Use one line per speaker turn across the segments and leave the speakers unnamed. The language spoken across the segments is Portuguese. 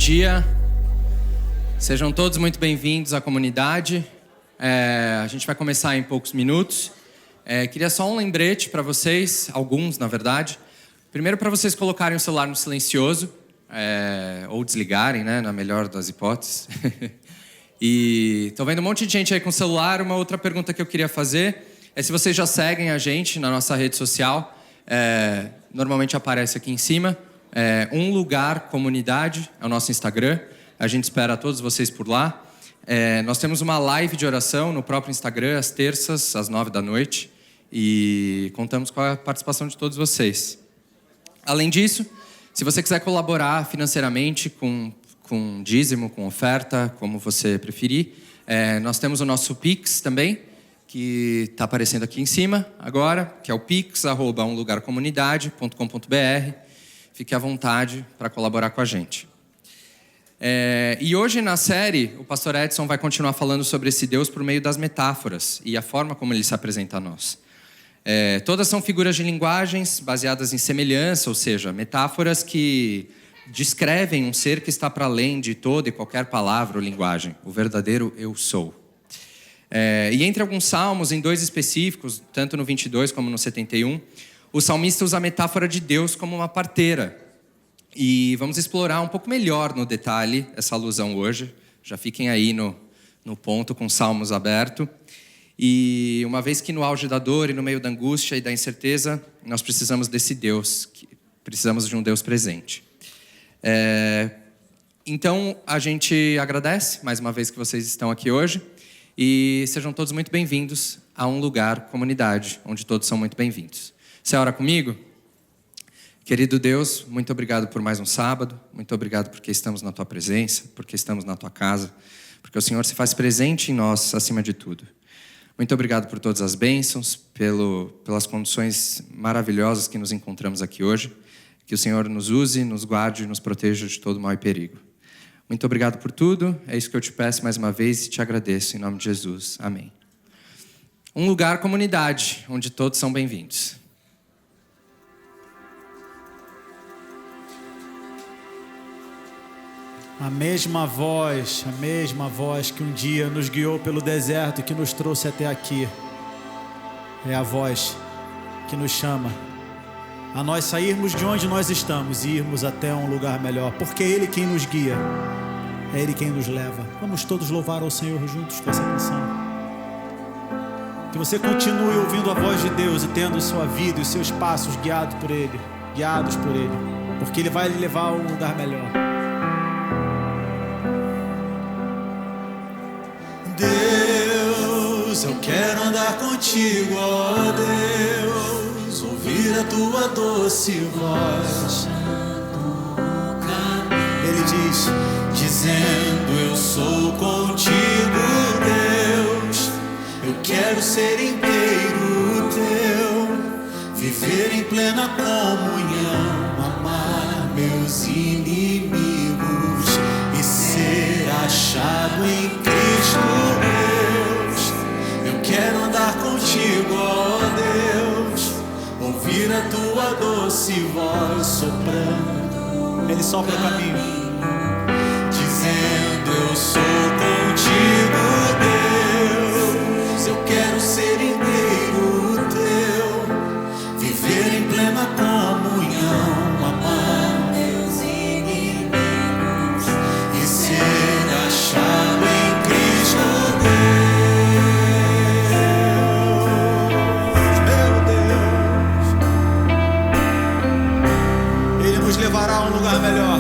dia. Sejam todos muito bem-vindos à comunidade. A gente vai começar em poucos minutos. Queria só um lembrete para vocês, alguns na verdade. Primeiro, para vocês colocarem o celular no silencioso, ou desligarem, né, na melhor das hipóteses. E tô vendo um monte de gente aí com celular. Uma outra pergunta que eu queria fazer é se vocês já seguem a gente na nossa rede social. Normalmente aparece aqui em cima. Um Lugar Comunidade é o nosso Instagram. A gente espera todos vocês por lá. Nós temos uma live de oração no próprio Instagram, às terças, às 9 da noite. E contamos com a participação de todos vocês. Além disso, se você quiser colaborar financeiramente com dízimo, com oferta, como você preferir, nós temos o nosso Pix também, que está aparecendo aqui em cima agora, que é o pix@umlugarcomunidade.com.br. Fique à vontade para colaborar com a gente. E hoje na série, o pastor Edson vai continuar falando sobre esse Deus por meio das metáforas e a forma como ele se apresenta a nós. Todas são figuras de linguagens baseadas em semelhança, ou seja, metáforas que descrevem um ser que está para além de toda e qualquer palavra ou linguagem, o verdadeiro eu sou. E entre alguns salmos, em dois específicos, tanto no 22 como no 71, o salmista usa a metáfora de Deus como uma parteira. E vamos explorar um pouco melhor no detalhe essa alusão hoje. Já fiquem aí no ponto com salmos aberto. E uma vez que no auge da dor e no meio da angústia e da incerteza, nós precisamos desse Deus, precisamos de um Deus presente. Então, a gente agradece mais uma vez que vocês estão aqui hoje. E sejam todos muito bem-vindos a Um Lugar Comunidade, onde todos são muito bem-vindos. Você ora comigo? Querido Deus, muito obrigado por mais um sábado. Muito obrigado porque estamos na Tua presença, porque estamos na Tua casa, porque o Senhor se faz presente em nós acima de tudo. Muito obrigado por todas as bênçãos, pelas condições maravilhosas que nos encontramos aqui hoje. Que o Senhor nos use, nos guarde e nos proteja de todo mal e perigo. Muito obrigado por tudo. É isso que eu te peço mais uma vez e te agradeço em nome de Jesus. Amém. Um Lugar Comunidade, onde todos são bem-vindos.
A mesma voz que um dia nos guiou pelo deserto e que nos trouxe até aqui, é a voz que nos chama a nós sairmos de onde nós estamos e irmos até um lugar melhor, porque é Ele quem nos guia, é Ele quem nos leva. Vamos todos louvar ao Senhor juntos com essa canção. Que você continue ouvindo a voz de Deus e tendo sua vida e os seus passos guiados por Ele, porque Ele vai lhe levar a um lugar melhor.
Deus, eu quero andar contigo, ó Deus, ouvir a tua doce voz. Ele diz, dizendo eu sou contigo, Deus, eu quero ser inteiro teu, viver em plena comunhão, amar meus inimigos e ser achado em Cristo. Deus, eu quero andar contigo, ó Deus, ouvir a tua doce voz soprando.
Ele sopra o caminho,
dizendo eu sou contigo, Deus, eu quero ser inteiro teu, viver em plena comunhão, amar meus inimigos e ser achado em Cristo Deus, meu Deus.
Ele nos levará a um lugar melhor.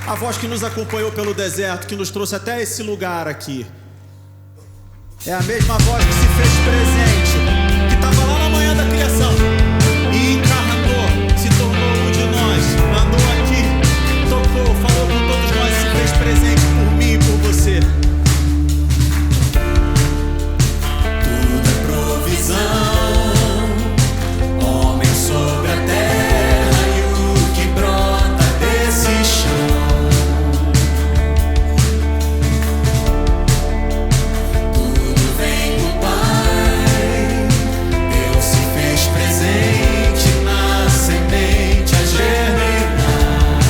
A voz que nos acompanhou pelo deserto, que nos trouxe até esse lugar aqui. É a mesma voz que se fez presente, que estava lá na manhã da criação e encarnou, se tornou um de nós, andou aqui, tocou, falou com todos nós, se fez presente por mim e por você.
Tudo é provisão, homem sobre a terra e o que brota desse chão. Presente na semente a germinar.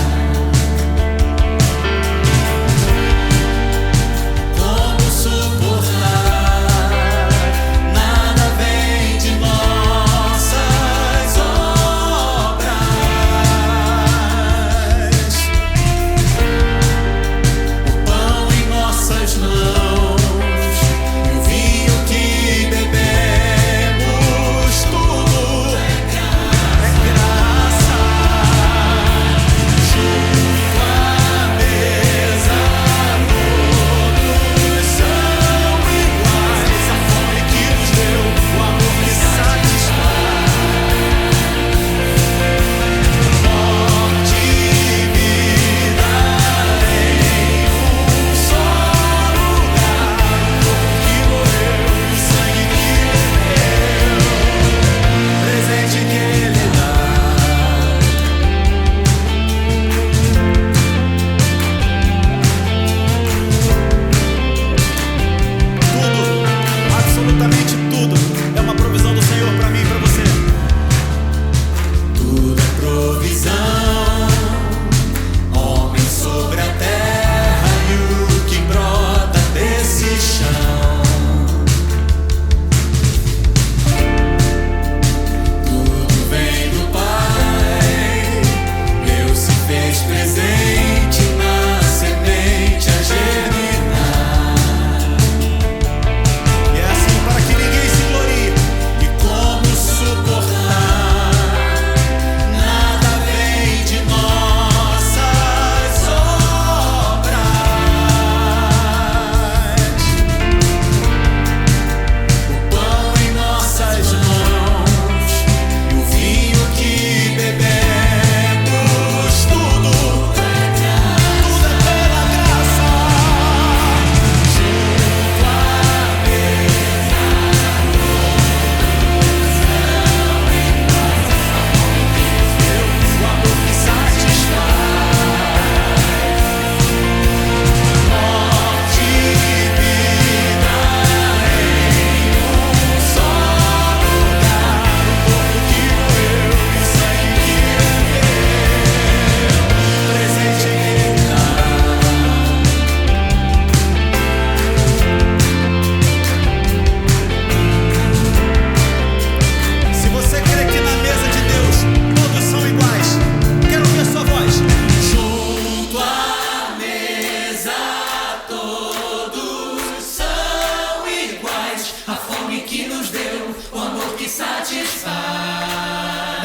Como suportar? Nada vem de nossas obras. O pão em nossas mãos e o vinho que bebemos.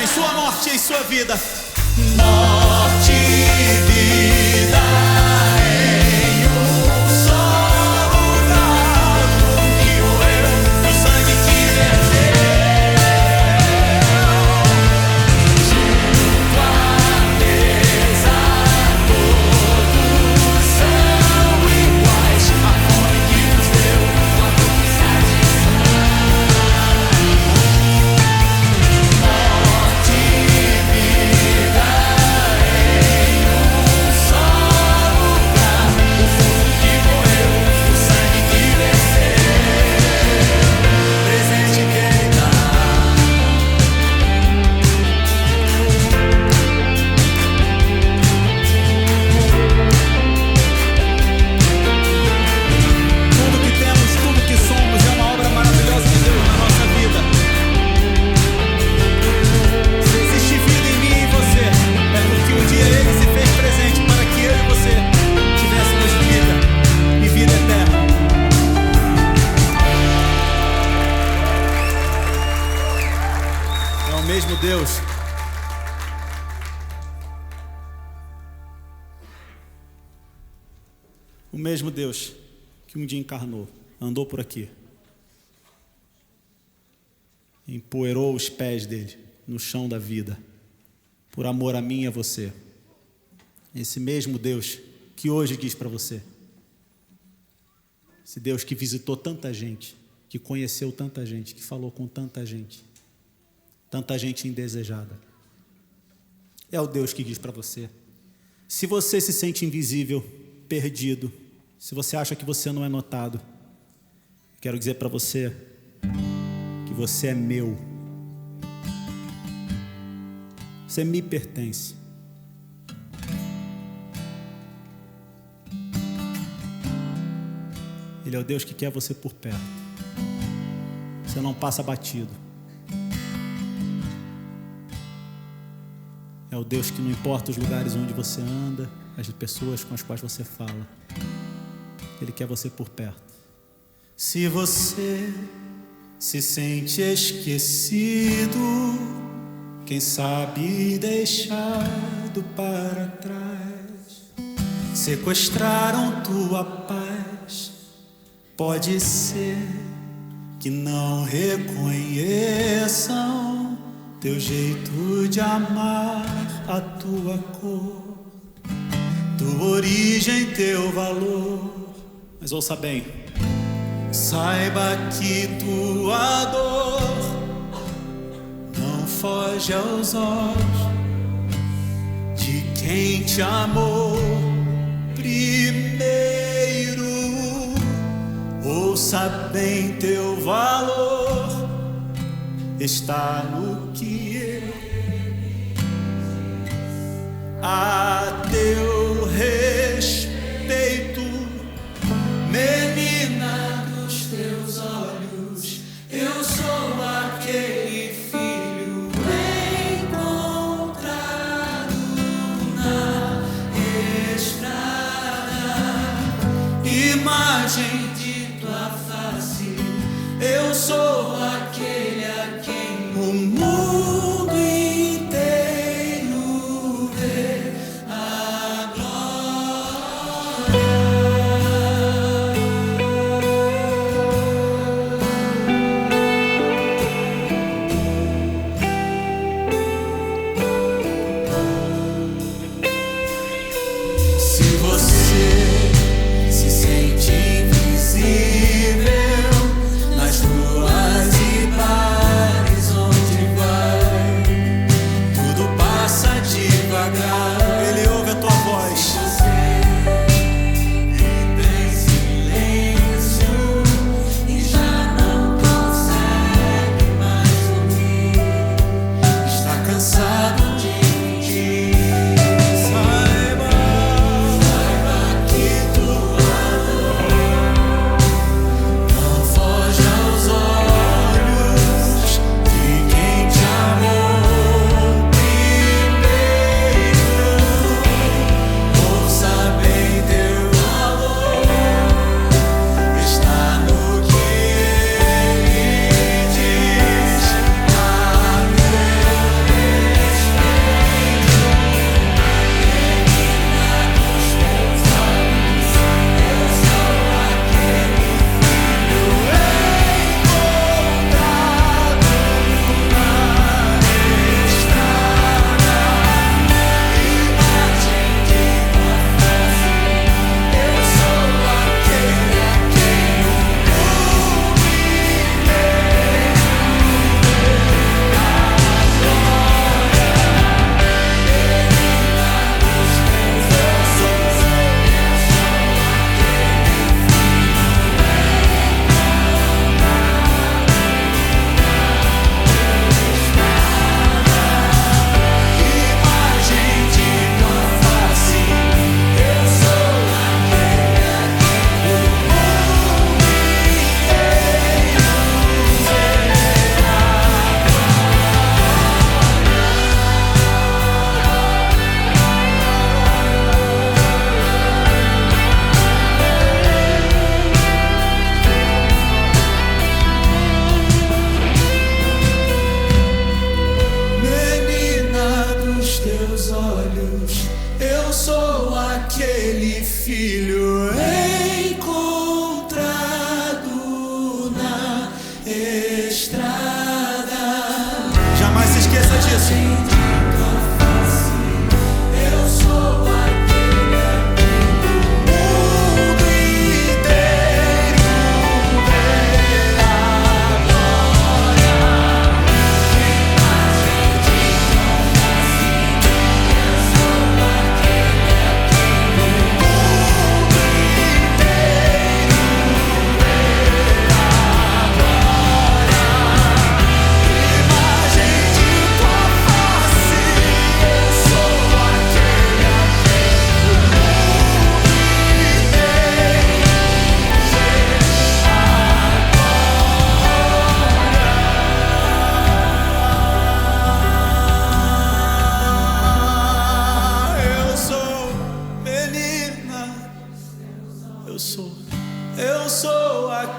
Em sua morte e em sua vida.
Morte e vida em um só lugar. Que morreu, o sangue que verteu. Junto à mesa todos são iguais. A fome que nos deu, o amor que satisfaz. Morte e vida em um só lugar. O fogo que morreu, o sangue que desceu. Presente que ele dá.
Tudo que temos, tudo que somos é uma obra maravilhosa de Deus na nossa vida. Se existe vida em mim e em você, é porque um dia Ele se fez presente para que eu e você tivéssemos vida e vida eterna. É o mesmo Deus mesmo Deus que um dia encarnou, andou por aqui, empoeirou os pés dele no chão da vida, por amor a mim e a você. Esse mesmo Deus que hoje diz para você, esse Deus que visitou tanta gente, que conheceu tanta gente, que falou com tanta gente indesejada, é o Deus que diz para você: se você se sente invisível, perdido, se você acha que você não é notado, quero dizer para você que você é meu. Você me pertence. Ele é o Deus que quer você por perto. Você não passa batido. É o Deus que não importa os lugares onde você anda, as pessoas com as quais você fala, Ele quer você por perto.
Se você se sente esquecido, quem sabe deixado para trás, sequestraram tua paz. Pode ser que não reconheçam teu jeito de amar, a tua cor, tua origem, teu valor.
Mas ouça bem,
saiba que tua dor não foge aos olhos de quem te amou primeiro. Ouça bem, teu valor está no que a teu respeito, menina dos teus olhos. Eu sou aquele filho encontrado na estrada, imagem de tua face. Eu sou aquele a quem o mundo inteiro vê a glória. Se você se sente invisível nas ruas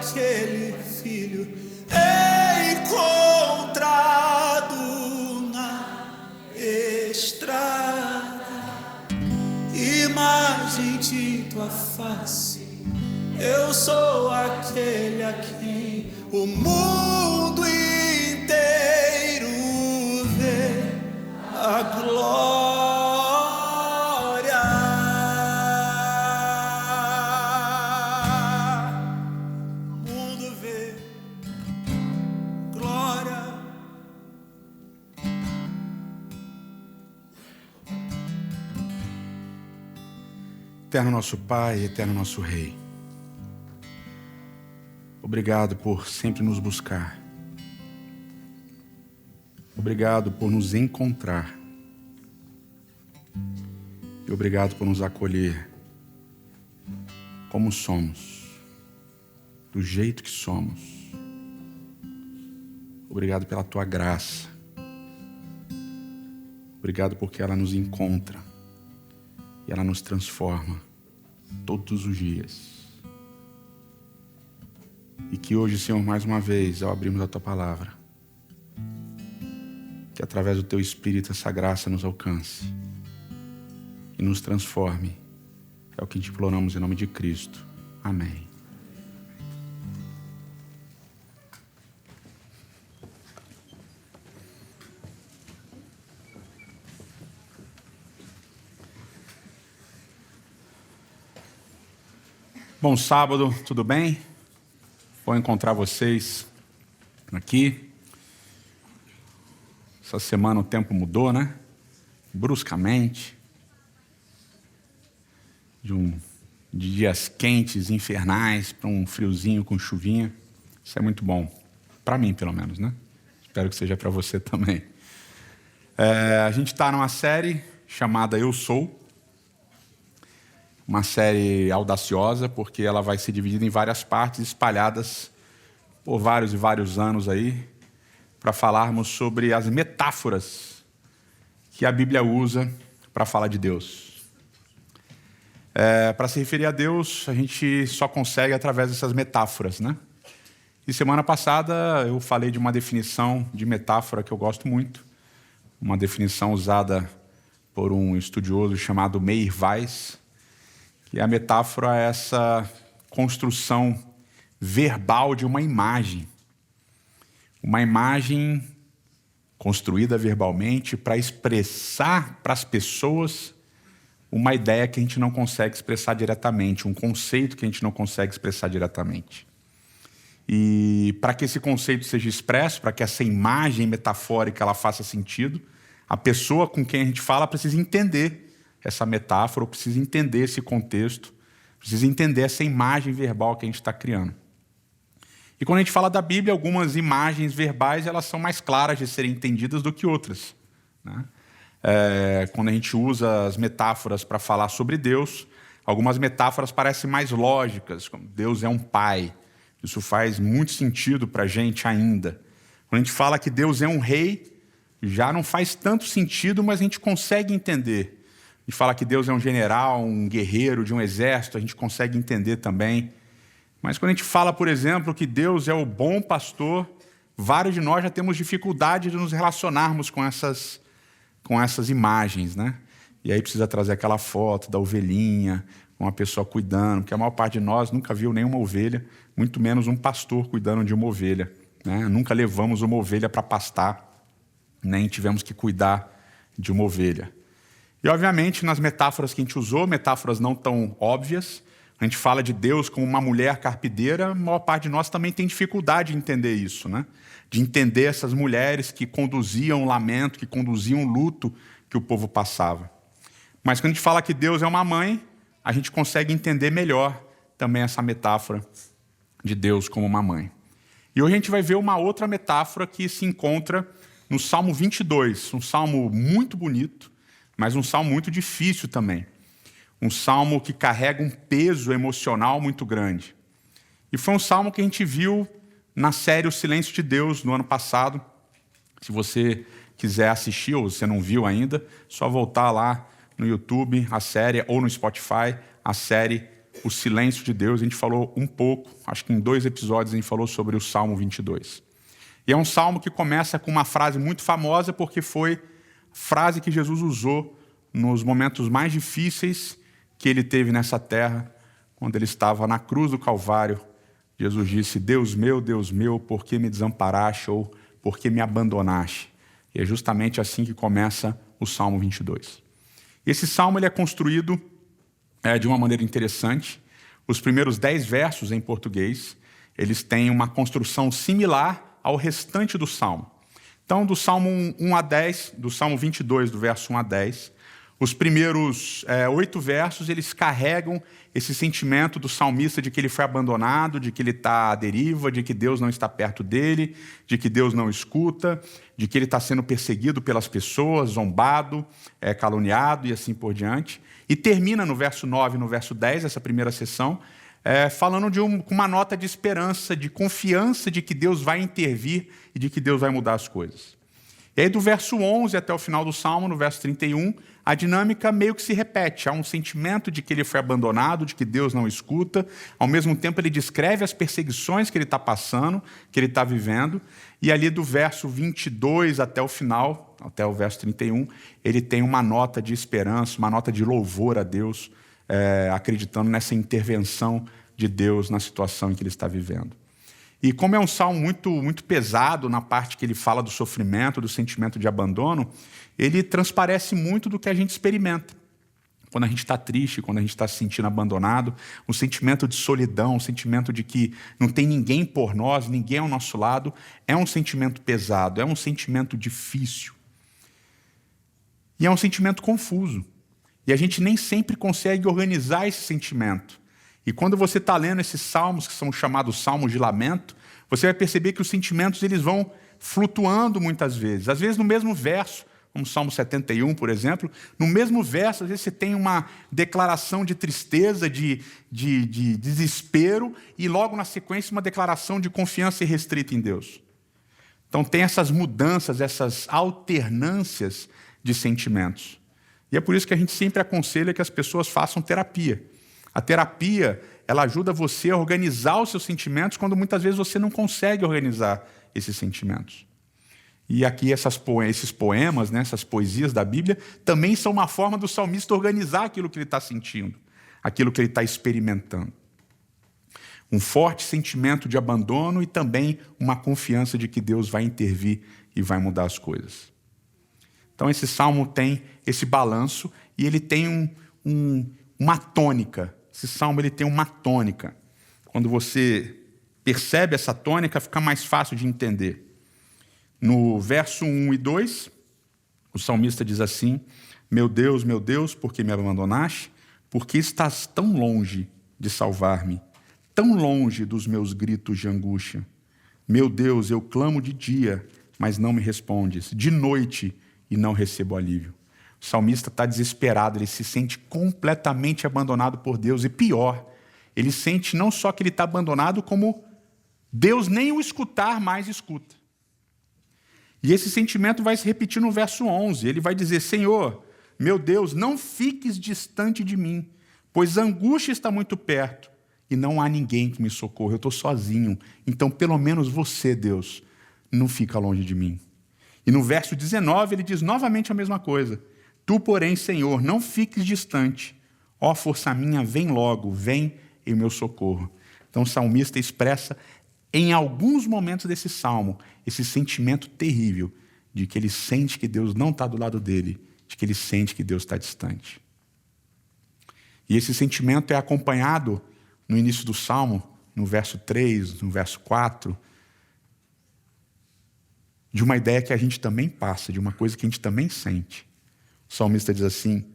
aquele filho encontrado na estrada. Imagem de tua face, eu sou aquele a quem o mundo inteiro vê a glória. O mundo vê glória.
Eterno nosso Pai, eterno nosso Rei, obrigado por sempre nos buscar. Obrigado por nos encontrar. E obrigado por nos acolher como somos, do jeito que somos. Obrigado pela tua graça. Obrigado porque ela nos encontra e ela nos transforma todos os dias. E que hoje, Senhor, mais uma vez, ao abrirmos a tua palavra, que através do teu Espírito essa graça nos alcance e nos transforme. É o que te imploramos em nome de Cristo. Amém. Bom sábado, tudo bem? Bom encontrar vocês aqui. Essa semana o tempo mudou, né? Bruscamente. De dias quentes, infernais, para um friozinho com chuvinha. Isso é muito bom. Para mim, pelo menos, né? Espero que seja para você também. A gente está numa série chamada Eu Sou. Uma série audaciosa, porque ela vai ser dividida em várias partes, espalhadas por vários e vários anos aí, para falarmos sobre as metáforas que a Bíblia usa para falar de Deus. Para se referir a Deus, a gente só consegue através dessas metáforas, né? E semana passada eu falei de uma definição de metáfora que eu gosto muito, uma definição usada por um estudioso chamado Meir Weiss. E a metáfora é essa construção verbal de uma imagem construída verbalmente para expressar para as pessoas uma ideia que a gente não consegue expressar diretamente, um conceito que a gente não consegue expressar diretamente. E para que esse conceito seja expresso, para que essa imagem metafórica ela faça sentido, a pessoa com quem a gente fala precisa entender essa metáfora, precisa entender esse contexto, precisa entender essa imagem verbal que a gente está criando. E quando a gente fala da Bíblia, algumas imagens verbais elas são mais claras de serem entendidas do que outras, né? Quando a gente usa as metáforas para falar sobre Deus, algumas metáforas parecem mais lógicas, como Deus é um pai. Isso faz muito sentido para a gente ainda. Quando a gente fala que Deus é um rei, já não faz tanto sentido, mas a gente consegue entender. A gente fala que Deus é um general, um guerreiro de um exército, a gente consegue entender também. Mas quando a gente fala, por exemplo, que Deus é o bom pastor, vários de nós já temos dificuldade de nos relacionarmos com essas imagens, né? E aí precisa trazer aquela foto da ovelhinha, uma pessoa cuidando, porque a maior parte de nós nunca viu nenhuma ovelha, muito menos um pastor cuidando de uma ovelha, né? Nunca levamos uma ovelha para pastar, nem tivemos que cuidar de uma ovelha. E, obviamente, nas metáforas que a gente usou, metáforas não tão óbvias, a gente fala de Deus como uma mulher carpideira, a maior parte de nós também tem dificuldade de entender isso, né? De entender essas mulheres que conduziam o lamento, que conduziam o luto que o povo passava. Mas quando a gente fala que Deus é uma mãe, a gente consegue entender melhor também essa metáfora de Deus como uma mãe. E hoje a gente vai ver uma outra metáfora que se encontra no Salmo 22, um salmo muito bonito, mas um salmo muito difícil também. Um salmo que carrega um peso emocional muito grande. E foi um salmo que a gente viu na série O Silêncio de Deus, no ano passado. Se você quiser assistir, ou você não viu ainda, só voltar lá no YouTube, a série, ou no Spotify, a série o silêncio de Deus. A gente falou um pouco, acho que em 2 episódios a gente falou sobre o Salmo 22. E é um salmo que começa com uma frase muito famosa, porque foi a frase que Jesus usou nos momentos mais difíceis que ele teve nessa terra, quando ele estava na cruz do Calvário. Jesus disse: Deus meu, por que me desamparaste? Ou por que me abandonaste? E é justamente assim que começa o Salmo 22. Esse salmo ele é construído de uma maneira interessante. Os primeiros 10 versos em português, eles têm uma construção similar ao restante do salmo. Então, do Salmo 1 a 10, do Salmo 22, do verso 1 a 10, os primeiros 8 versos, eles carregam esse sentimento do salmista de que ele foi abandonado, de que ele está à deriva, de que Deus não está perto dele, de que Deus não escuta, de que ele está sendo perseguido pelas pessoas, zombado, caluniado e assim por diante. E termina no verso 9 e no verso 10, essa primeira sessão, falando com uma nota de esperança, de confiança de que Deus vai intervir e de que Deus vai mudar as coisas. E aí do verso 11 até o final do Salmo, no verso 31, a dinâmica meio que se repete. Há um sentimento de que ele foi abandonado, de que Deus não escuta. Ao mesmo tempo ele descreve as perseguições que ele está passando, que ele está vivendo. E ali do verso 22 até o final, até o verso 31, ele tem uma nota de esperança, uma nota de louvor a Deus, acreditando nessa intervenção de Deus na situação em que ele está vivendo. E como é um salmo muito, muito pesado na parte que ele fala do sofrimento, do sentimento de abandono, ele transparece muito do que a gente experimenta. Quando a gente está triste, quando a gente está se sentindo abandonado, um sentimento de solidão, um sentimento de que não tem ninguém por nós, ninguém ao nosso lado, é um sentimento pesado, é um sentimento difícil. E é um sentimento confuso. E a gente nem sempre consegue organizar esse sentimento. E quando você está lendo esses salmos, que são chamados salmos de lamento, você vai perceber que os sentimentos eles vão flutuando muitas vezes. Às vezes no mesmo verso, como o Salmo 71, por exemplo, no mesmo verso, às vezes você tem uma declaração de tristeza, de desespero, e logo na sequência uma declaração de confiança irrestrita em Deus. Então tem essas mudanças, essas alternâncias de sentimentos. E é por isso que a gente sempre aconselha que as pessoas façam terapia. A terapia, ela ajuda você a organizar os seus sentimentos quando muitas vezes você não consegue organizar esses sentimentos. E aqui esses poemas, né, essas poesias da Bíblia, também são uma forma do salmista organizar aquilo que ele está sentindo, aquilo que ele está experimentando. Um forte sentimento de abandono e também uma confiança de que Deus vai intervir e vai mudar as coisas. Então esse salmo tem esse balanço e ele tem uma tônica. Esse salmo ele tem uma tônica. Quando você percebe essa tônica, fica mais fácil de entender. No verso 1 e 2, o salmista diz assim: meu Deus, por que me abandonaste? Por que estás tão longe de salvar-me? Tão longe dos meus gritos de angústia? Meu Deus, eu clamo de dia, mas não me respondes. De noite, e não recebo alívio. O salmista está desesperado, ele se sente completamente abandonado por Deus. E pior, ele sente não só que ele está abandonado, como Deus nem o escutar mais escuta. E esse sentimento vai se repetir no verso 11. Ele vai dizer: Senhor, meu Deus, não fiques distante de mim, pois a angústia está muito perto e não há ninguém que me socorra. Eu estou sozinho, então pelo menos você, Deus, não fica longe de mim. E no verso 19 ele diz novamente a mesma coisa. Tu, porém, Senhor, não fiques distante. Ó força minha, vem logo, vem em meu socorro. Então o salmista expressa em alguns momentos desse salmo esse sentimento terrível de que ele sente que Deus não está do lado dele, de que ele sente que Deus está distante. E esse sentimento é acompanhado no início do salmo, no verso 3, no verso 4, de uma ideia que a gente também passa, de uma coisa que a gente também sente. O salmista diz assim: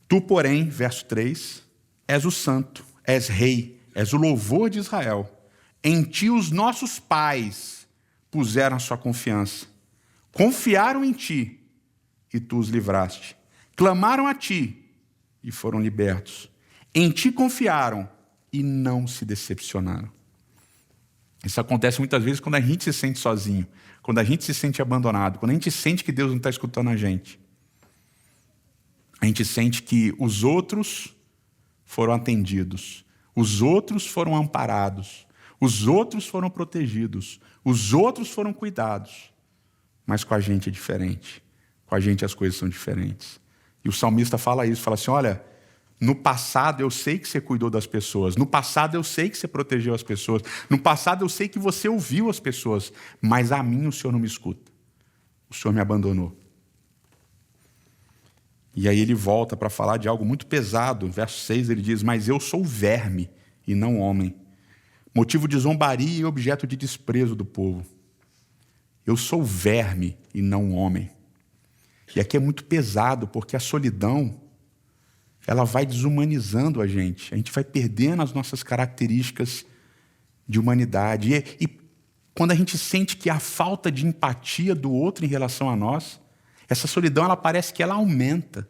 Tu, porém, verso 3, és o santo, és rei, és o louvor de Israel. Em ti os nossos pais puseram a sua confiança. Confiaram em ti e tu os livraste. Clamaram a ti e foram libertos. Em ti confiaram e não se decepcionaram. Isso acontece muitas vezes quando a gente se sente sozinho, quando a gente se sente abandonado, quando a gente sente que Deus não está escutando a gente. A gente sente que os outros foram atendidos, os outros foram amparados, os outros foram protegidos, os outros foram cuidados. Mas com a gente é diferente. Com a gente as coisas são diferentes. E o salmista fala isso, fala assim, olha, no passado eu sei que você cuidou das pessoas, no passado eu sei que você protegeu as pessoas, no passado eu sei que você ouviu as pessoas, mas a mim o Senhor não me escuta. O Senhor me abandonou. E aí ele volta para falar de algo muito pesado. Verso 6 ele diz, mas eu sou verme e não homem, motivo de zombaria e objeto de desprezo do povo. Eu sou verme e não homem. E aqui é muito pesado, porque a solidão, ela vai desumanizando a gente vai perdendo as nossas características de humanidade. E quando a gente sente que há falta de empatia do outro em relação a nós, essa solidão, ela parece que ela aumenta.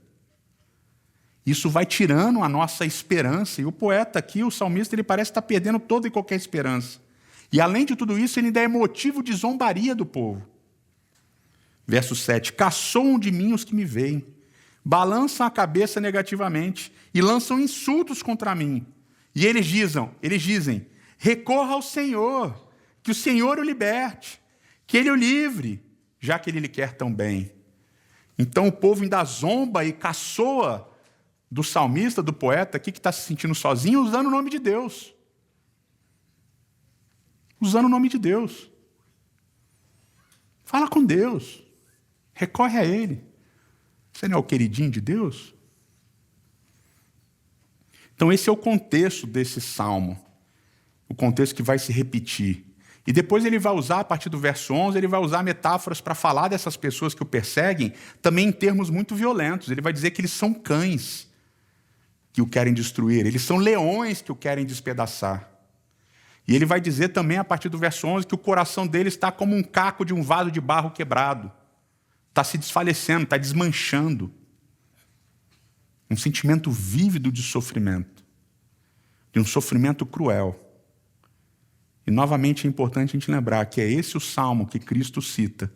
Isso vai tirando a nossa esperança. E o poeta aqui, o salmista, ele parece estar perdendo toda e qualquer esperança. E além de tudo isso, ele ainda é motivo de zombaria do povo. Verso 7, caçoam de mim os que me veem, balançam a cabeça negativamente e lançam insultos contra mim. E eles dizem, recorra ao Senhor, que o Senhor o liberte, que Ele o livre, já que Ele lhe quer tão bem. Então o povo ainda zomba e caçoa do salmista, do poeta aqui que está se sentindo sozinho, usando o nome de Deus. Usando o nome de Deus. Fala com Deus. Recorre a Ele. Você não é o queridinho de Deus? Então esse é o contexto desse salmo. O contexto que vai se repetir. E depois ele vai usar, a partir do verso 11, ele vai usar metáforas para falar dessas pessoas que o perseguem, também em termos muito violentos. Ele vai dizer que eles são cães que o querem destruir. Eles são leões que o querem despedaçar. E ele vai dizer também, a partir do verso 11, que o coração dele está como um caco de um vaso de barro quebrado. Está se desfalecendo, está desmanchando. Um sentimento vívido de sofrimento. De um sofrimento cruel. E, novamente, é importante a gente lembrar que é esse o salmo que Cristo cita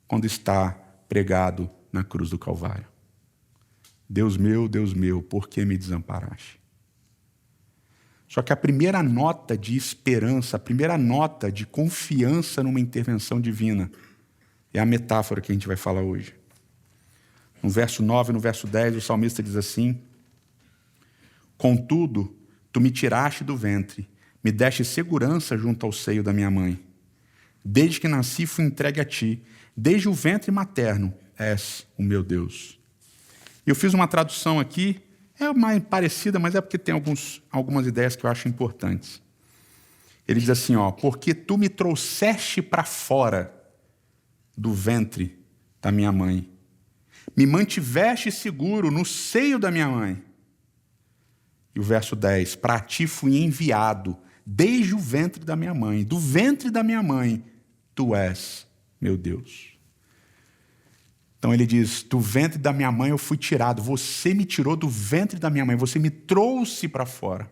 quando está pregado na cruz do Calvário. Deus meu, por que me desamparaste? Só que a primeira nota de esperança, a primeira nota de confiança numa intervenção divina é a metáfora que a gente vai falar hoje. No verso 9 e no verso 10, o salmista diz assim, contudo, tu me tiraste do ventre, me deste segurança junto ao seio da minha mãe. Desde que nasci, fui entregue a ti. Desde o ventre materno, és o meu Deus. Eu fiz uma tradução aqui, é mais parecida, mas é porque tem algumas ideias que eu acho importantes. Ele diz assim, porque tu me trouxeste para fora do ventre da minha mãe. Me mantiveste seguro no seio da minha mãe. E o verso 10, para ti fui enviado desde o ventre da minha mãe. Do ventre da minha mãe, tu és meu Deus. Então ele diz, do ventre da minha mãe eu fui tirado. Você me tirou do ventre da minha mãe. Você me trouxe para fora.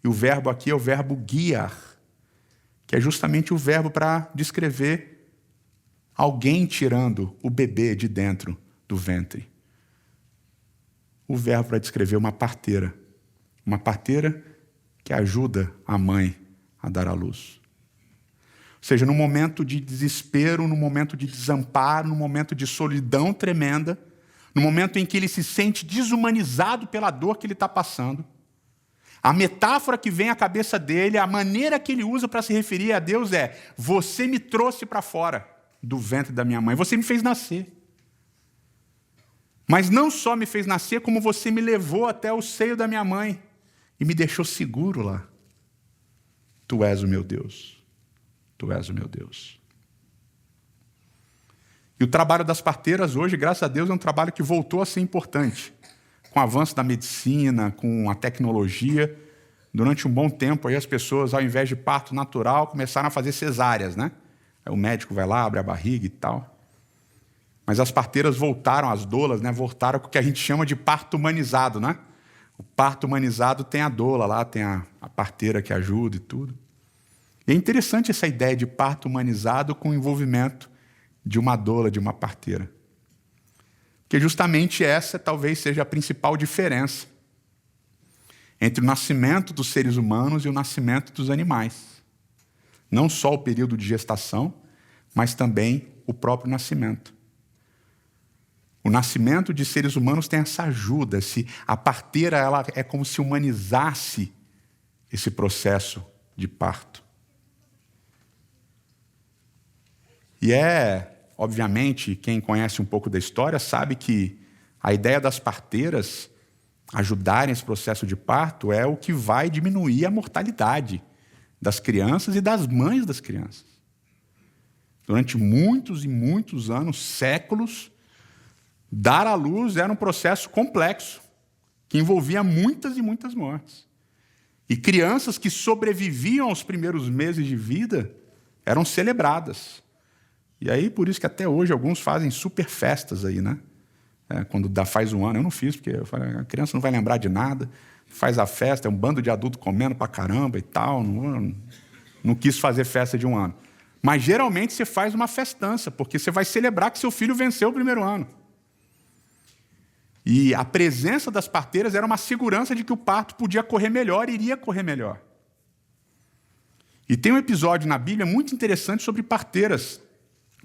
E o verbo aqui é o verbo guiar, que é justamente o verbo para descrever alguém tirando o bebê de dentro do ventre. O verbo para descrever uma parteira. Uma parteira que ajuda a mãe a dar à luz. Ou seja, no momento de desespero, no momento de desamparo, no momento de solidão tremenda, no momento em que ele se sente desumanizado pela dor que ele está passando, a metáfora que vem à cabeça dele, a maneira que ele usa para se referir a Deus é: você me trouxe para fora do ventre da minha mãe, você me fez nascer. Mas não só me fez nascer, como você me levou até o seio da minha mãe e me deixou seguro lá. Tu és o meu Deus. Tu és o meu Deus. E o trabalho das parteiras hoje, graças a Deus, é um trabalho que voltou a ser importante. Com o avanço da medicina, com a tecnologia, durante um bom tempo, aí as pessoas, ao invés de parto natural, começaram a fazer cesáreas, né? Aí o médico vai lá, abre a barriga e tal. Mas as parteiras voltaram, as doulas, né? Voltaram com o que a gente chama de parto humanizado, né? O parto humanizado tem a doula lá, tem a parteira que ajuda e tudo. E é interessante essa ideia de parto humanizado com o envolvimento de uma doula, de uma parteira. Porque justamente essa talvez seja a principal diferença entre o nascimento dos seres humanos e o nascimento dos animais. Não só o período de gestação, mas também o próprio nascimento. O nascimento de seres humanos tem essa ajuda. A parteira ela é como se humanizasse esse processo de parto. E obviamente, quem conhece um pouco da história sabe que a ideia das parteiras ajudarem esse processo de parto é o que vai diminuir a mortalidade das crianças e das mães das crianças. Durante muitos e muitos anos, séculos, dar à luz era um processo complexo, que envolvia muitas e muitas mortes. E crianças que sobreviviam aos primeiros meses de vida eram celebradas. E aí, por isso que até hoje alguns fazem super festas aí, né? Quando faz um ano, eu não fiz, porque eu falei, a criança não vai lembrar de nada, faz a festa, é um bando de adulto comendo pra caramba e tal, não quis fazer festa de um ano. Mas geralmente você faz uma festança, porque você vai celebrar que seu filho venceu o primeiro ano. E a presença das parteiras era uma segurança de que o parto podia correr melhor e iria correr melhor. E tem um episódio na Bíblia muito interessante sobre parteiras,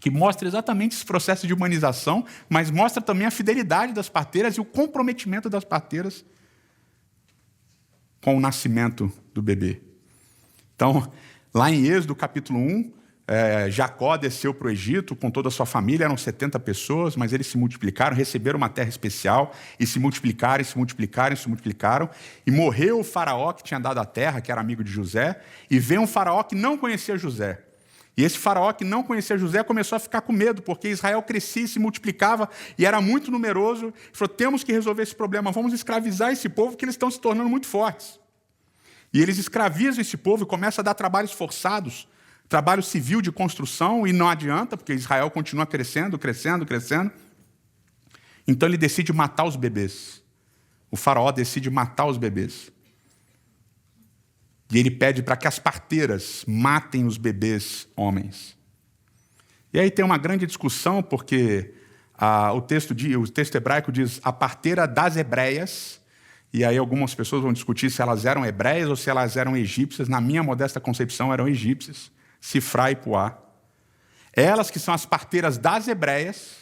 que mostra exatamente esse processo de humanização, mas mostra também a fidelidade das parteiras e o comprometimento das parteiras com o nascimento do bebê. Então, lá em Êxodo, capítulo 1, Jacó desceu para o Egito com toda a sua família, eram 70 pessoas, mas eles se multiplicaram, receberam uma terra especial, e se multiplicaram, e se multiplicaram, e se multiplicaram, e morreu o faraó que tinha dado a terra, que era amigo de José, e veio um faraó que não conhecia José. E esse faraó que não conhecia José começou a ficar com medo, porque Israel crescia e se multiplicava e era muito numeroso. Ele falou, temos que resolver esse problema, vamos escravizar esse povo, porque eles estão se tornando muito fortes. E eles escravizam esse povo e começam a dar trabalhos forçados, trabalho civil de construção, e não adianta, porque Israel continua crescendo, crescendo, crescendo. Então ele decide matar os bebês. O faraó decide matar os bebês. E ele pede para que as parteiras matem os bebês homens. E aí tem uma grande discussão, porque o texto hebraico diz a parteira das hebreias, e aí algumas pessoas vão discutir se elas eram hebreias ou se elas eram egípcias. Na minha modesta concepção, eram egípcias, Sifrá e Puá. Elas, que são as parteiras das hebreias,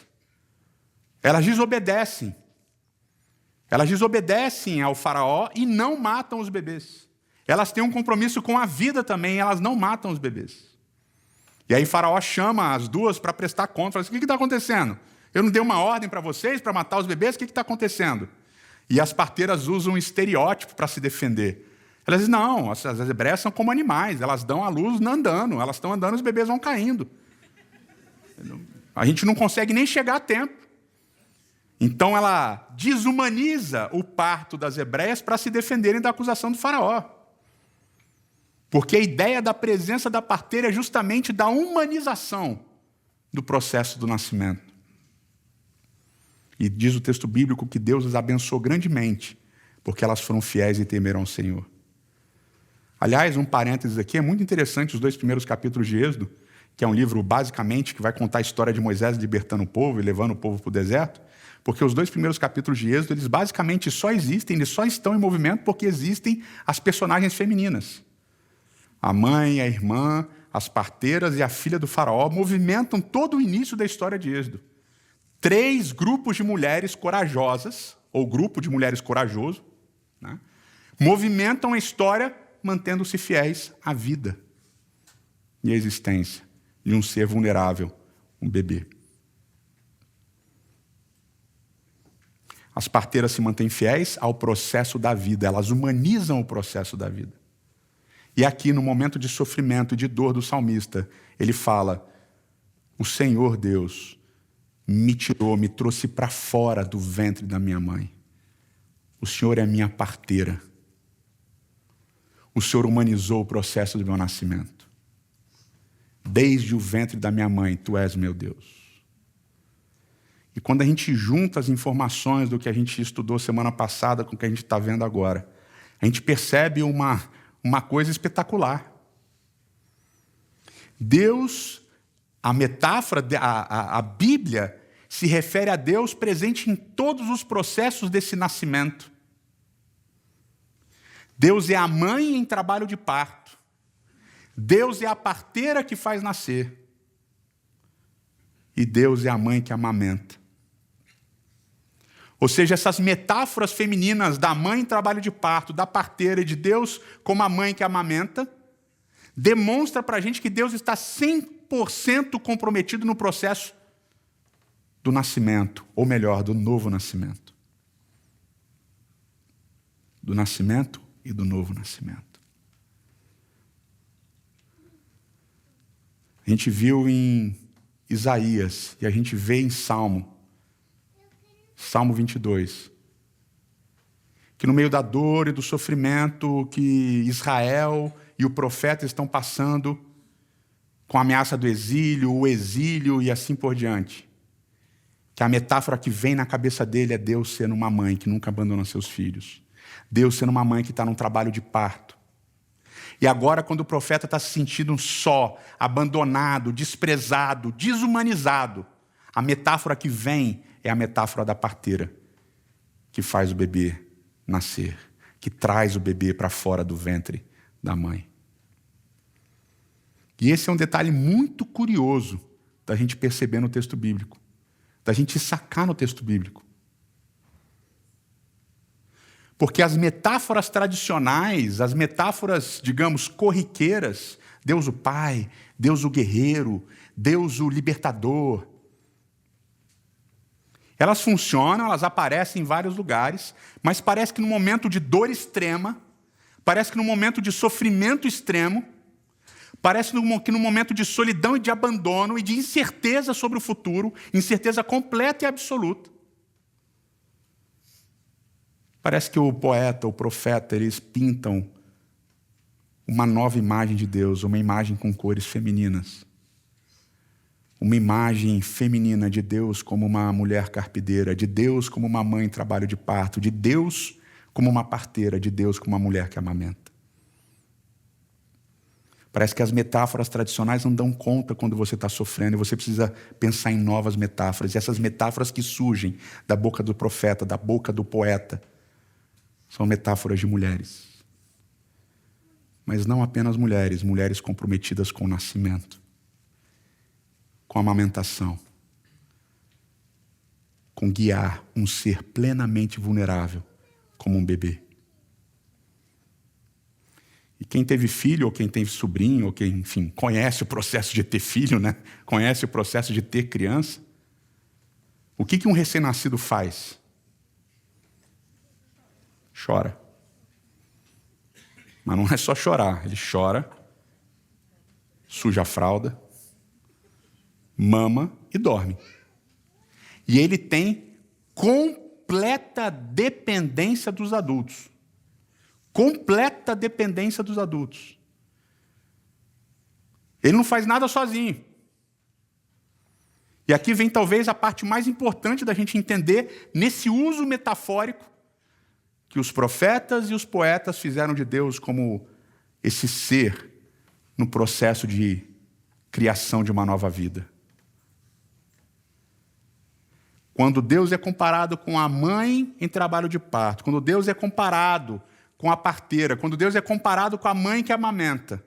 elas desobedecem. Elas desobedecem ao faraó e não matam os bebês. Elas têm um compromisso com a vida também, elas não matam os bebês. E aí Faraó chama as duas para prestar conta, fala assim, o que está acontecendo? Eu não dei uma ordem para vocês para matar os bebês, o que está acontecendo? E as parteiras usam um estereótipo para se defender. Elas dizem, não, as hebreias são como animais, elas dão à luz andando, elas estão andando, os bebês vão caindo. A gente não consegue nem chegar a tempo. Então ela desumaniza o parto das hebreias para se defenderem da acusação do faraó. Porque a ideia da presença da parteira é justamente da humanização do processo do nascimento. E diz o texto bíblico que Deus as abençoou grandemente, porque elas foram fiéis e temeram ao Senhor. Aliás, um parênteses aqui, é muito interessante os 2 primeiros capítulos de Êxodo, que é um livro, basicamente, que vai contar a história de Moisés libertando o povo e levando o povo para o deserto, porque os 2 primeiros capítulos de Êxodo, eles basicamente só existem, eles só estão em movimento porque existem as personagens femininas. A mãe, a irmã, as parteiras e a filha do faraó movimentam todo o início da história de Êxodo. 3 grupos de mulheres corajosas, ou grupo de mulheres corajoso, né, movimentam a história mantendo-se fiéis à vida e à existência de um ser vulnerável, um bebê. As parteiras se mantêm fiéis ao processo da vida, elas humanizam o processo da vida. E aqui, no momento de sofrimento e de dor do salmista, ele fala, o Senhor Deus me tirou, me trouxe para fora do ventre da minha mãe. O Senhor é minha parteira. O Senhor humanizou o processo do meu nascimento. Desde o ventre da minha mãe, tu és meu Deus. E quando a gente junta as informações do que a gente estudou semana passada com o que a gente está vendo agora, a gente percebe uma coisa espetacular. Deus, a metáfora, a Bíblia, se refere a Deus presente em todos os processos desse nascimento. Deus é a mãe em trabalho de parto. Deus é a parteira que faz nascer. E Deus é a mãe que amamenta. Ou seja, essas metáforas femininas da mãe em trabalho de parto, da parteira e de Deus como a mãe que amamenta, demonstra para a gente que Deus está 100% comprometido no processo do nascimento, ou melhor, do novo nascimento. Do nascimento e do novo nascimento. A gente viu em Isaías e a gente vê em Salmo 22, que no meio da dor e do sofrimento que Israel e o profeta estão passando, com a ameaça do exílio, o exílio e assim por diante, que a metáfora que vem na cabeça dele é Deus sendo uma mãe que nunca abandona seus filhos. Deus sendo uma mãe que está num trabalho de parto. E agora, quando o profeta está se sentindo só, abandonado, desprezado, desumanizado, a metáfora que vem é a metáfora da parteira, que faz o bebê nascer, que traz o bebê para fora do ventre da mãe. E esse é um detalhe muito curioso da gente perceber no texto bíblico, da gente sacar no texto bíblico. Porque as metáforas tradicionais, as metáforas, digamos, corriqueiras, Deus o Pai, Deus o guerreiro, Deus o libertador, elas funcionam, elas aparecem em vários lugares, mas parece que no momento de dor extrema, parece que no momento de sofrimento extremo, parece que no momento de solidão e de abandono e de incerteza sobre o futuro, incerteza completa e absoluta, parece que o poeta, o profeta, eles pintam uma nova imagem de Deus, uma imagem com cores femininas. Uma imagem feminina de Deus como uma mulher carpideira, de Deus como uma mãe em trabalho de parto, de Deus como uma parteira, de Deus como uma mulher que amamenta. Parece que as metáforas tradicionais não dão conta quando você está sofrendo e você precisa pensar em novas metáforas. E essas metáforas que surgem da boca do profeta, da boca do poeta, são metáforas de mulheres. Mas não apenas mulheres, mulheres comprometidas com o nascimento, com a amamentação, com guiar um ser plenamente vulnerável como um bebê. E quem teve filho, ou quem teve sobrinho, ou quem, enfim, conhece o processo de ter filho, né? Conhece o processo de ter criança, o que um recém-nascido faz? Chora. Mas não é só chorar, ele chora, suja a fralda, mama e dorme. E ele tem completa dependência dos adultos. Completa dependência dos adultos. Ele não faz nada sozinho. E aqui vem talvez a parte mais importante da gente entender nesse uso metafórico que os profetas e os poetas fizeram de Deus como esse ser no processo de criação de uma nova vida. Quando Deus é comparado com a mãe em trabalho de parto, quando Deus é comparado com a parteira, quando Deus é comparado com a mãe que amamenta,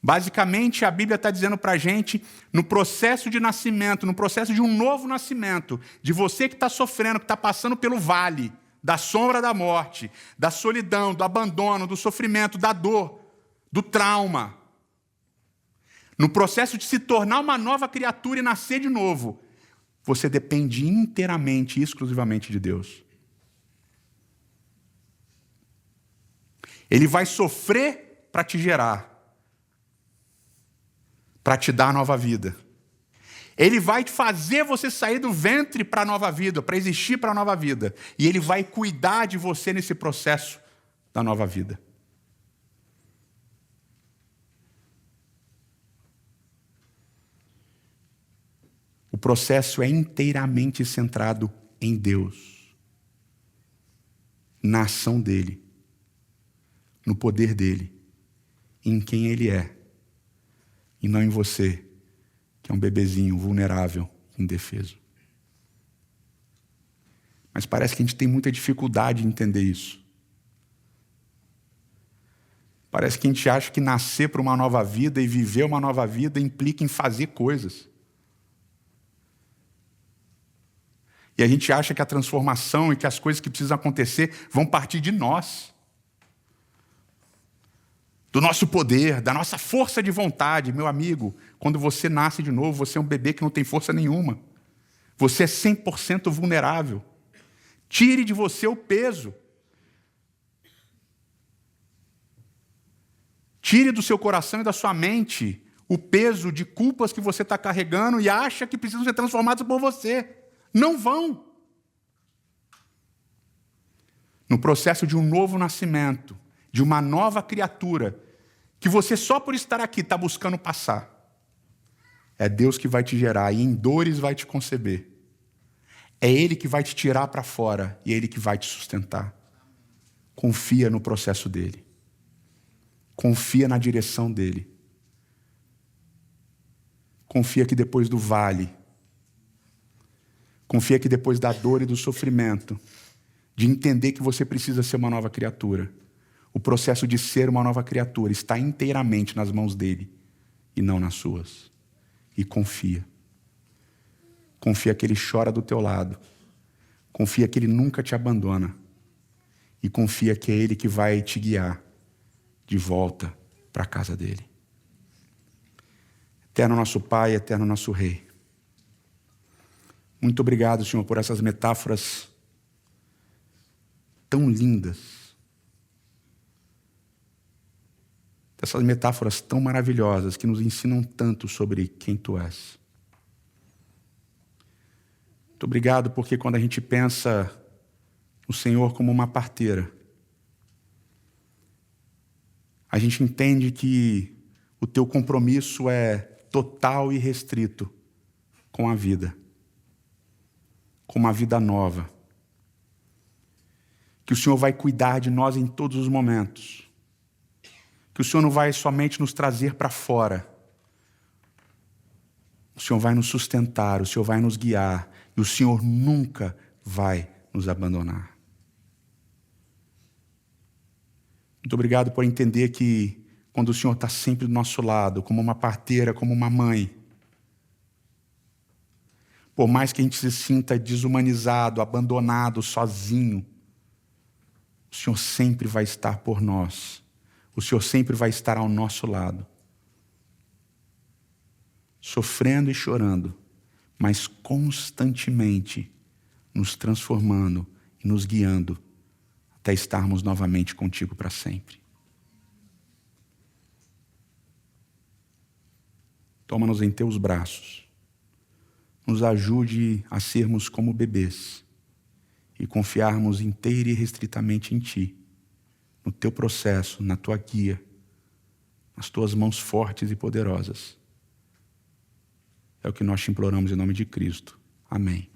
basicamente a Bíblia está dizendo para a gente, no processo de nascimento, no processo de um novo nascimento, de você que está sofrendo, que está passando pelo vale da sombra da morte, da solidão, do abandono, do sofrimento, da dor, do trauma, no processo de se tornar uma nova criatura e nascer de novo, você depende inteiramente e exclusivamente de Deus. Ele vai sofrer para te gerar, para te dar nova vida. Ele vai fazer você sair do ventre para a nova vida, para existir para a nova vida. E Ele vai cuidar de você nesse processo da nova vida. O processo é inteiramente centrado em Deus, na ação dEle, no poder dEle, em quem Ele é, e não em você, que é um bebezinho vulnerável, indefeso. Mas parece que a gente tem muita dificuldade em entender isso. Parece que a gente acha que nascer para uma nova vida e viver uma nova vida implica em fazer coisas. E a gente acha que a transformação e que as coisas que precisam acontecer vão partir de nós. Do nosso poder, da nossa força de vontade. Meu amigo, quando você nasce de novo, você é um bebê que não tem força nenhuma. Você é 100% vulnerável. Tire de você o peso. Tire do seu coração e da sua mente o peso de culpas que você está carregando e acha que precisam ser transformados por você. Não vão. No processo de um novo nascimento, de uma nova criatura, que você só por estar aqui está buscando passar. É Deus que vai te gerar e em dores vai te conceber. É Ele que vai te tirar para fora e é Ele que vai te sustentar. Confia no processo dEle. Confia na direção dEle. Confia que depois do vale, confia que depois da dor e do sofrimento, de entender que você precisa ser uma nova criatura, o processo de ser uma nova criatura está inteiramente nas mãos dEle e não nas suas. E confia. Confia que Ele chora do teu lado. Confia que Ele nunca te abandona. E confia que é Ele que vai te guiar de volta para a casa dEle. Eterno nosso Pai, eterno nosso Rei. Muito obrigado, Senhor, por essas metáforas tão lindas. Essas metáforas tão maravilhosas que nos ensinam tanto sobre quem Tu és. Muito obrigado porque quando a gente pensa no Senhor como uma parteira, a gente entende que o Teu compromisso é total e restrito com a vida, com uma vida nova. Que o Senhor vai cuidar de nós em todos os momentos. Que o Senhor não vai somente nos trazer para fora. O Senhor vai nos sustentar, o Senhor vai nos guiar e o Senhor nunca vai nos abandonar. Muito obrigado por entender que quando o Senhor está sempre do nosso lado, como uma parteira, como uma mãe, por mais que a gente se sinta desumanizado, abandonado, sozinho, o Senhor sempre vai estar por nós. O Senhor sempre vai estar ao nosso lado. Sofrendo e chorando, mas constantemente nos transformando e nos guiando até estarmos novamente contigo para sempre. Toma-nos em teus braços. Nos ajude a sermos como bebês e confiarmos inteira e restritamente em Ti, no Teu processo, na Tua guia, nas Tuas mãos fortes e poderosas. É o que nós te imploramos em nome de Cristo. Amém.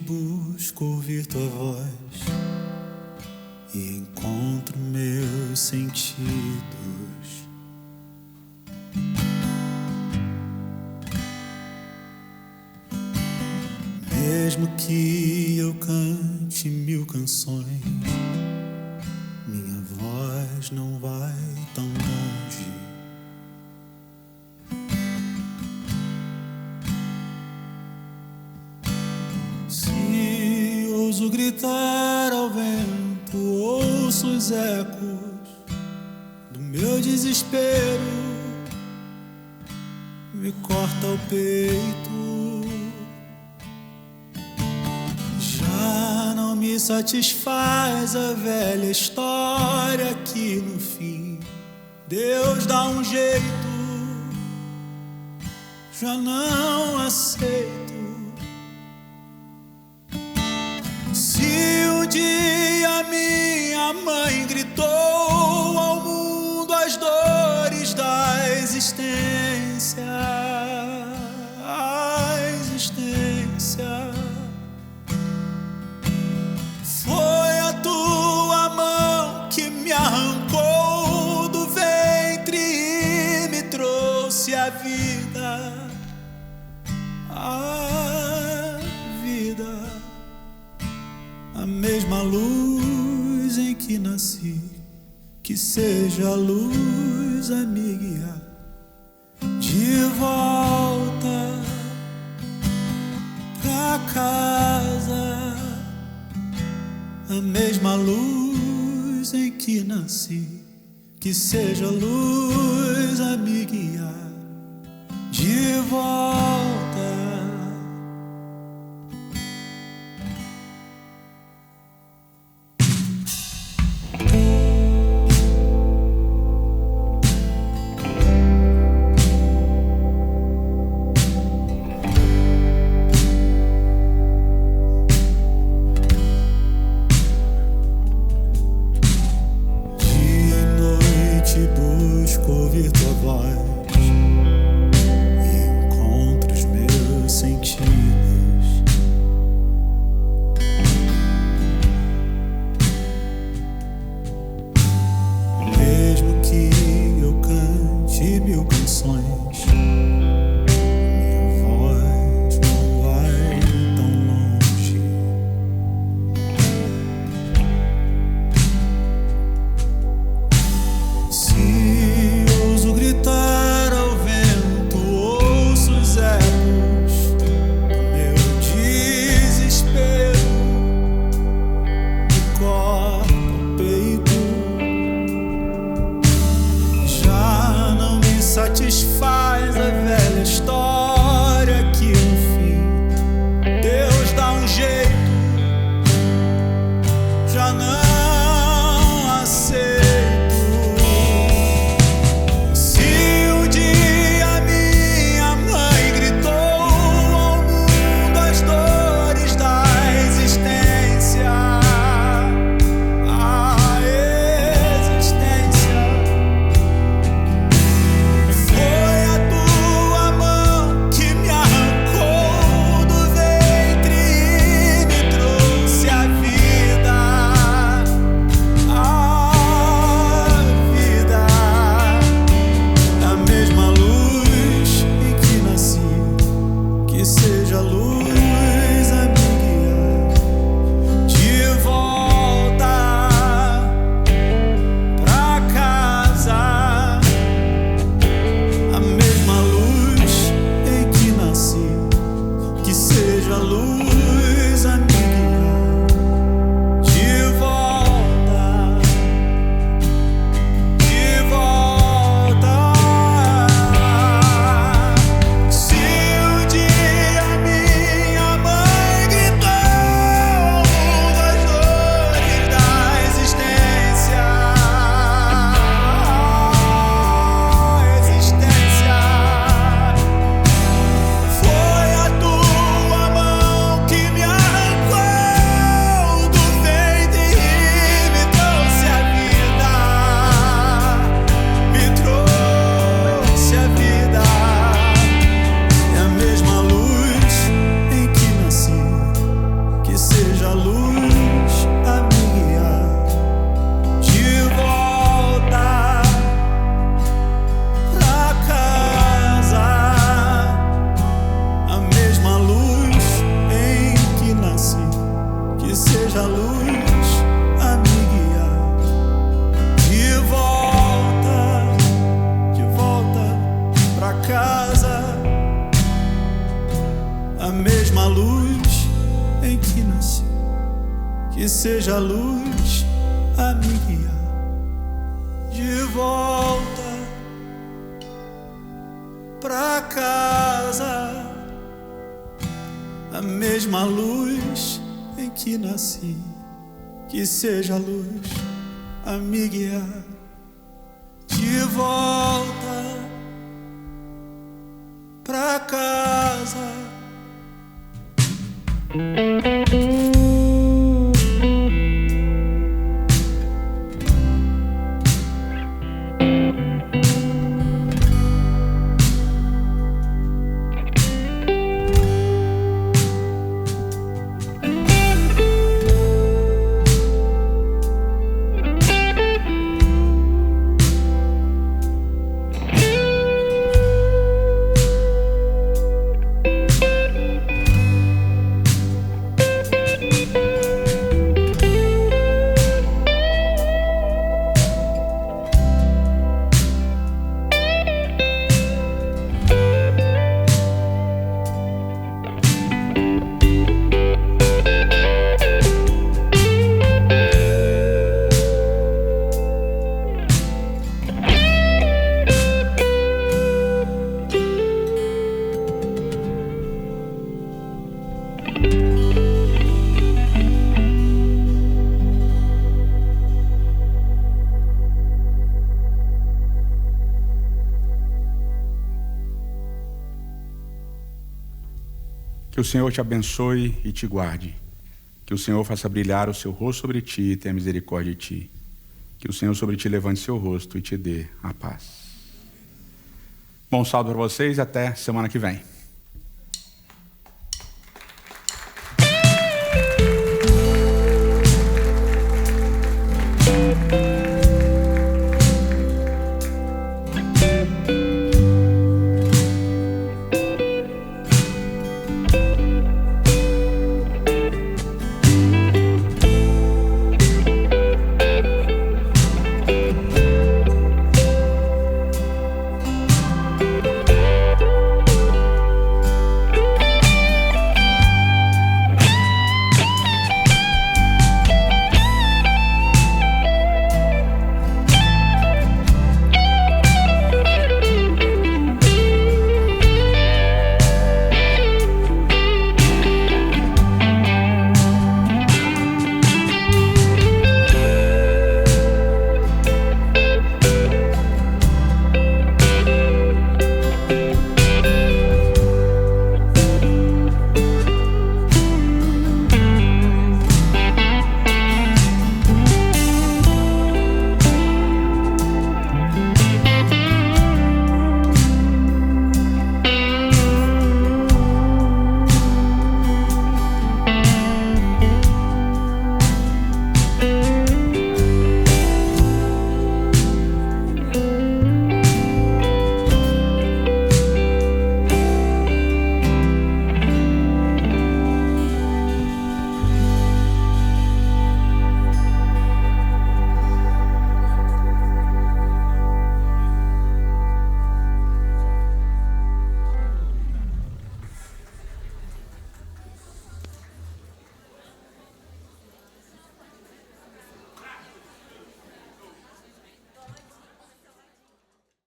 Busco ouvir tua voz e encontro meus sentidos. Mesmo que eu cante 1000 canções, minha voz não vai tão longe. Ouso gritar ao vento, ouço os ecos do meu desespero, me corta o peito. me satisfaz a velha história que no fim Deus dá um jeito, já não aceito. Se um dia minha mãe gritou ao mundo as dores da existência, a existência, foi a tua mão que me arrancou do ventre e me trouxe a vida, a vida, a mesma luz em que nasci, que seja a luz a me guiar de volta pra casa. A mesma luz em que nasci, que seja a luz a me guiar de volta. Ouvir tua voz e encontro os meus sentidos. Mesmo que eu cante 1000 canções, minha voz não vai tão longe. Gritar ao vento, ouço os ecos do meu desespero, me corta o peito. Já não me satisfaz a velha história que no fim Deus dá um jeito, já não aceito. Que seja a luz a me guiar de volta pra casa, a mesma luz em que nasci, que seja a luz a me guiar de volta pra casa.
Que o Senhor te abençoe e te guarde. Que o Senhor faça brilhar o seu rosto sobre ti e tenha misericórdia de ti. Que o Senhor sobre ti levante seu rosto e te dê a paz. Bom sábado para vocês e até semana que vem.